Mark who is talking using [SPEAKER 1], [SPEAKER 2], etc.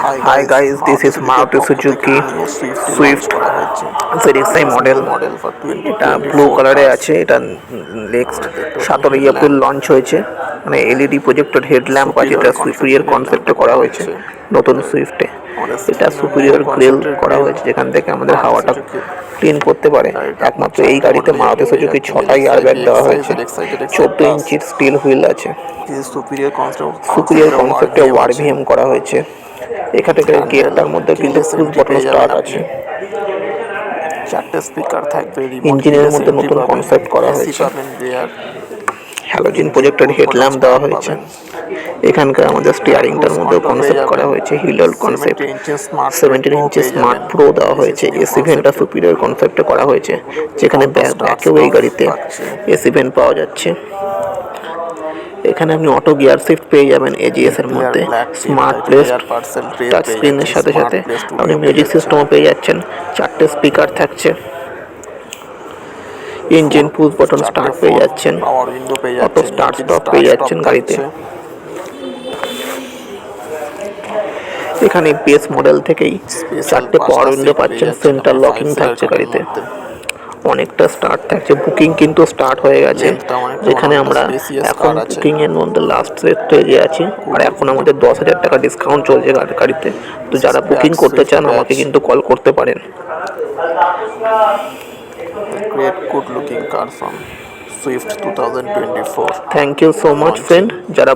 [SPEAKER 1] Hi guys, this is Maruti Suzuki Swift ZXi model. এটা blue কালারে আছে। এটা নেক্সট 17 এপ্রিল লঞ্চ হয়েছে। মানে এলইডি প্রজেক্টর হেডল্যাম্প আছে। এটা সুপিরিয়র কনসেপ্টে করা হয়েছে নতুন সুইফটে। এটা সুপিরিয়র গ্রিল করা হয়েছে যেখান থেকে আমাদের হাওয়াটা ক্লিন করতে পারে। একমাত্র এই গাড়িতে মারুতি সুজুকি 6টা এয়ারব্যাগ দেওয়া হয়েছে। 14 ইঞ্চির স্টিল হুইল আছে। সুপিরিয়র কনসেপ্টে ওয়ারভিএম করা হয়েছে। এখান থেকে গেটটার মধ্যে কিন্তু পুশ বাটন স্টার্ট আছে।
[SPEAKER 2] 4টে স্পিকার থাকবে।
[SPEAKER 1] ইঞ্জিনের মধ্যে নতুন কনসেপ্ট করা হয়েছে। হ্যালোজেন প্রজেক্টর হেডল্যাম্প দেওয়া হয়েছে। এখানকার আমাদের স্টিয়ারিংটার মধ্যে কনসেপ্ট করা হয়েছে হিলল কনসেপ্ট। 17 ইঞ্চি স্মার্ট প্রো দেওয়া হয়েছে। এসি ভেন্টটা সুপিরিয়র কনসেপ্টে করা হয়েছে যেখানে ব্যাকেও এই গাড়িতে এসি ভেন্ট পাওয়া যাচ্ছে। এখানে আপনি অটো গিয়ার শিফট পেয়ে যাবেন এজিএস এর মধ্যে। স্মার্ট প্লেস টাচ স্ক্রিনের সাথে সাথে আপনি মিউজিক সিস্টেমও পেয়ে যাচ্ছেন। 4টে স্পিকার থাকছে। ইঞ্জিন পুশ বাটন স্টার্ট পেয়ে যাচ্ছেন। অটো স্টার্ট স্টপ পেয়ে যাচ্ছেন গাড়িতে। এখানে বেস মডেল থেকেই 4টে পাওয়ার উইন্ডো পাচ্ছেন। সেন্টার লকিং থাকছে গাড়িতে। অনেকটা স্টার্ট থাকছে। বুকিং কিন্তু স্টার্ট হয়ে গেছে। যেখানে আমরা এখন বুকিং এর মধ্যে লাস্ট স্টেজে আছি। আর এখন আমাদের 10,000 টাকা ডিসকাউন্ট চলছে গাড়িতে। তো যারা বুকিং করতে চান আমাকে কিন্তু কল করতে পারেন।
[SPEAKER 2] Great good looking car from Swift 2024.
[SPEAKER 1] Thank you so much friend যারা